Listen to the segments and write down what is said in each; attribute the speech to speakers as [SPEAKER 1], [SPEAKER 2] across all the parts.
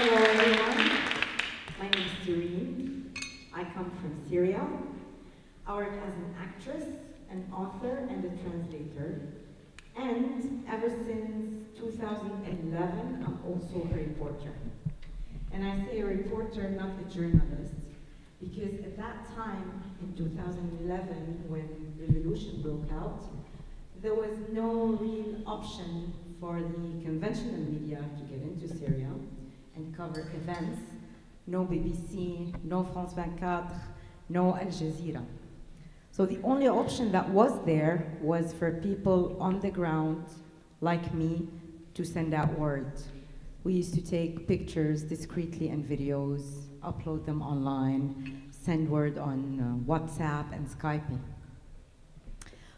[SPEAKER 1] Hello everyone, my name is Sirine. I come from Syria. I work as an actress, an author, and a translator. And ever since 2011, I'm also a reporter. And I say a reporter, not a journalist, because at that time, in 2011, when revolution broke out, there was no real option for the conventional media to get into Syria and cover events. No BBC, no France 24, no Al Jazeera. So the only option that was there was for people on the ground, like me, to send out word. We used to take pictures discreetly and videos, upload them online, send word on WhatsApp and Skype.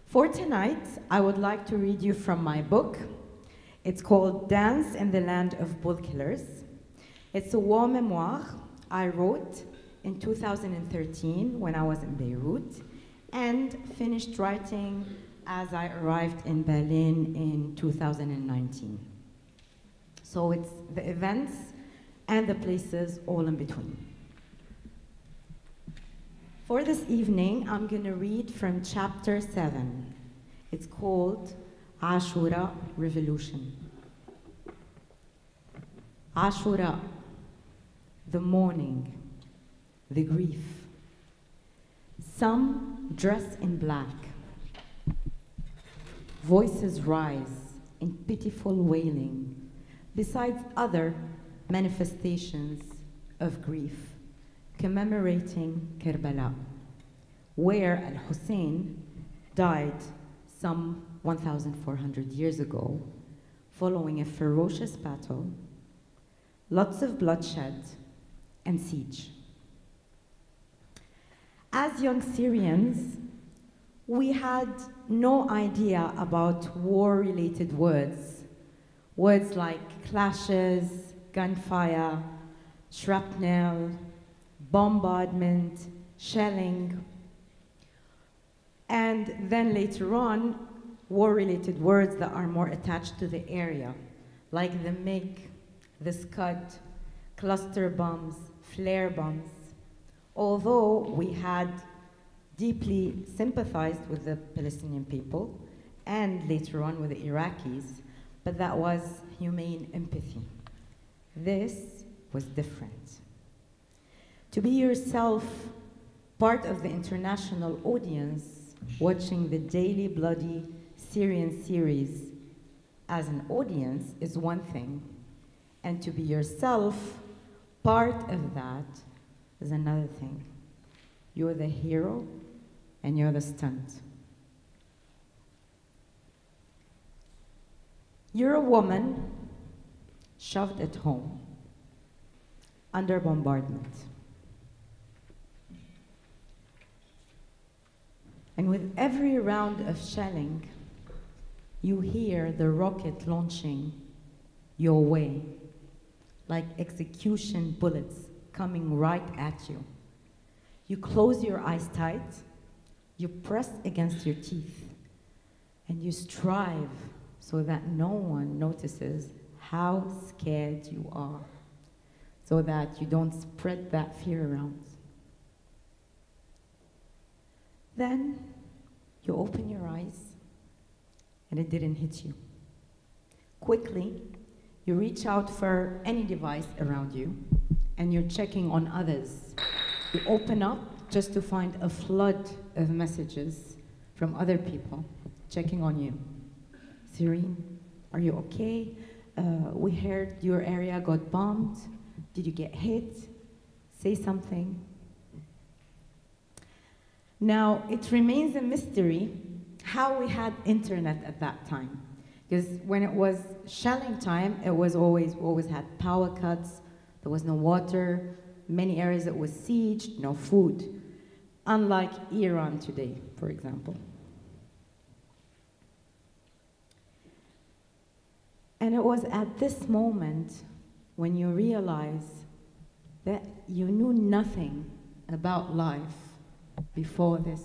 [SPEAKER 1] For tonight, I would like to read you from my book. It's called Dance in the Land of Bull Killers. It's a war memoir I wrote in 2013 when I was in Beirut and finished writing as I arrived in Berlin in 2019. So it's the events and the places all in between. For this evening, I'm going to read from chapter 7. It's called Ashura Revolution. Ashura, the mourning, the grief. Some dress in black. Voices rise in pitiful wailing, besides other manifestations of grief, commemorating Karbala, where Al-Hussein died some 1,400 years ago, following a ferocious battle, lots of bloodshed, and siege. As young Syrians, we had no idea about war-related words. Words like clashes, gunfire, shrapnel, bombardment, shelling. And then later on, war-related words that are more attached to the area, like the MiG, the Scud, cluster bombs, flare bombs. Although we had deeply sympathized with the Palestinian people and later on with the Iraqis, but that was humane empathy. This was different. To be yourself part of the international audience watching the daily bloody Syrian series as an audience is one thing, and to be yourself part of that is another thing. You're the hero and you're the stunt. You're a woman shoved at home under bombardment. And with every round of shelling, you hear the rocket launching your way, like execution bullets coming right at you. You close your eyes tight, you press against your teeth, and you strive so that no one notices how scared you are, so that you don't spread that fear around. Then you open your eyes, and it didn't hit you. Quickly, you reach out for any device around you, and you're checking on others. You open up just to find a flood of messages from other people checking on you. Sirine, are you okay? We heard your area got bombed. Did you get hit? Say something. Now, it remains a mystery how we had internet at that time. Because when it was shelling time, it was always had power cuts, there was no water, many areas it was sieged, no food. Unlike Iran today, for example. And it was at this moment when you realize that you knew nothing about life before this,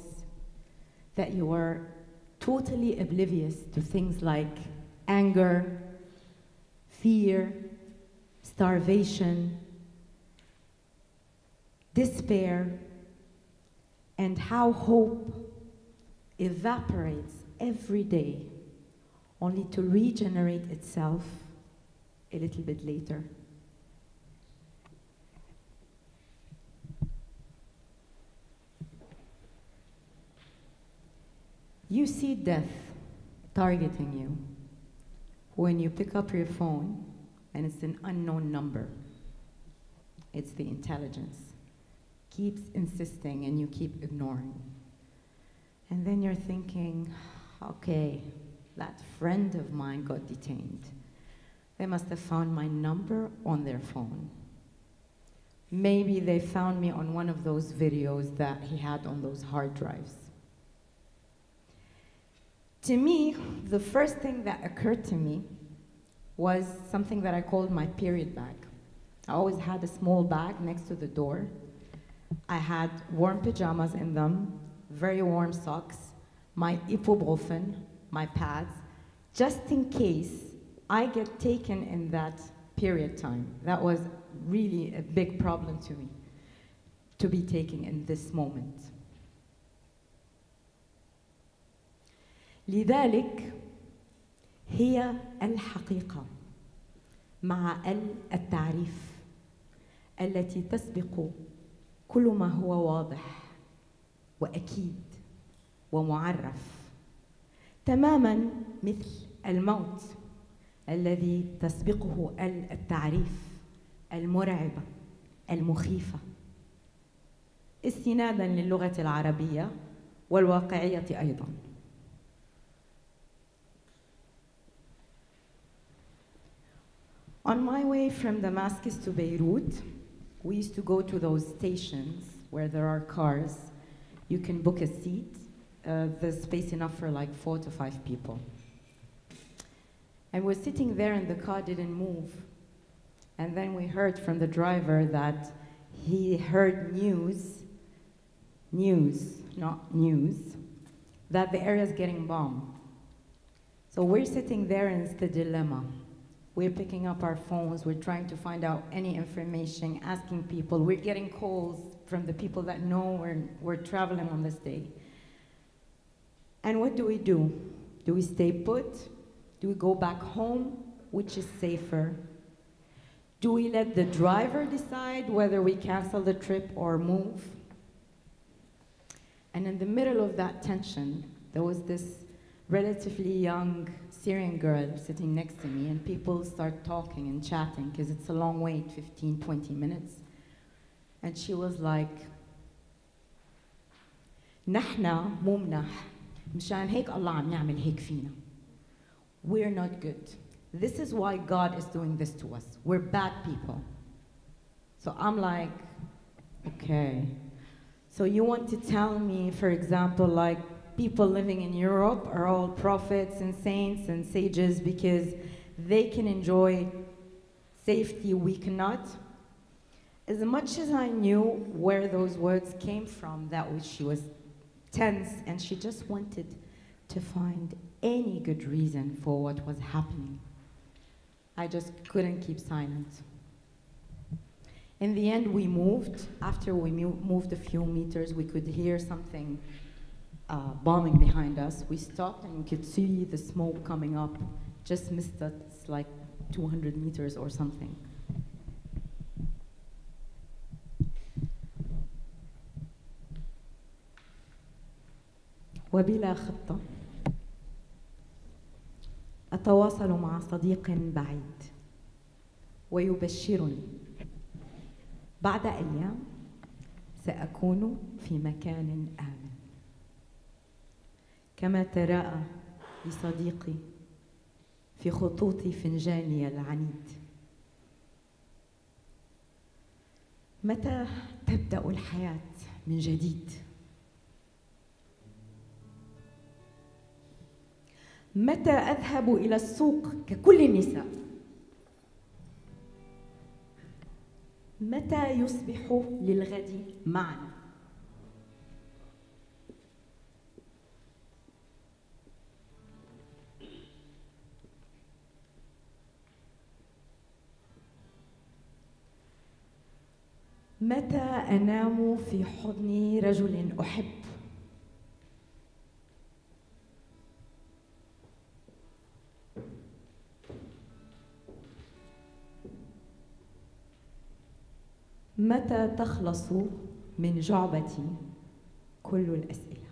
[SPEAKER 1] that you were totally oblivious to things like anger, fear, starvation, despair, and how hope evaporates every day, only to regenerate itself a little bit later. You see death targeting you when you pick up your phone and it's an unknown number. It's the intelligence. Keeps insisting and you keep ignoring. And then you're thinking, okay, that friend of mine got detained. They must have found my number on their phone. Maybe they found me on one of those videos that he had on those hard drives. To me, the first thing that occurred to me was something that I called my period bag. I always had a small bag next to the door. I had warm pajamas in them, very warm socks, my ibuprofen, my pads, just in case I get taken in that period time. That was really a big problem to me, to be taken in this moment. لذلك هي الحقيقة مع التعريف التي تسبق كل ما هو واضح وأكيد ومعرف تماماً مثل الموت الذي تسبقه التعريف المرعبة المخيفة استناداً للغة العربية والواقعية أيضاً. On my way from Damascus to Beirut, we used to go to those stations where there are cars. You can book a seat. There's space enough for like 4 to 5 people. And we're sitting there and the car didn't move. And then we heard from the driver that he heard news, not news, that the area is getting bombed. So we're sitting there and it's the dilemma. We're picking up our phones, we're trying to find out any information, asking people. We're getting calls from the people that know we're traveling on this day. And what do? Do we stay put? Do we go back home, which is safer? Do we let the driver decide whether we cancel the trip or move? And in the middle of that tension, there was this relatively young Syrian girl sitting next to me, and people start talking and chatting because it's a long wait, 15, 20 minutes. And she was like, نحنا مو مناح مشان هيك الله عم يعمل هيك فينا. We're not good. This is why God is doing this to us. We're bad people. So I'm like, okay. So you want to tell me, for example, like people living in Europe are all prophets and saints and sages because they can enjoy safety, we cannot? As much as I knew where those words came from, that was, she was tense and she just wanted to find any good reason for what was happening. I just couldn't keep silent. In the end, we moved. After we moved a few meters, we could hear something bombing behind us. We stopped and we could see the smoke coming up. Just missed us like 200 meters or something. وبلا خطة أتواصل مع صديق بعيد ويبشرني بعد أيام سأكون في مكان آمن كما تراءى لصديقي في خطوط فنجاني العنيد. متى تبدأ الحياة من جديد؟ متى أذهب إلى السوق ككل النساء؟ متى يصبح للغد معنا؟ متى أنام في حضن رجل أحب؟ متى تخلص من جعبتي كل الأسئلة؟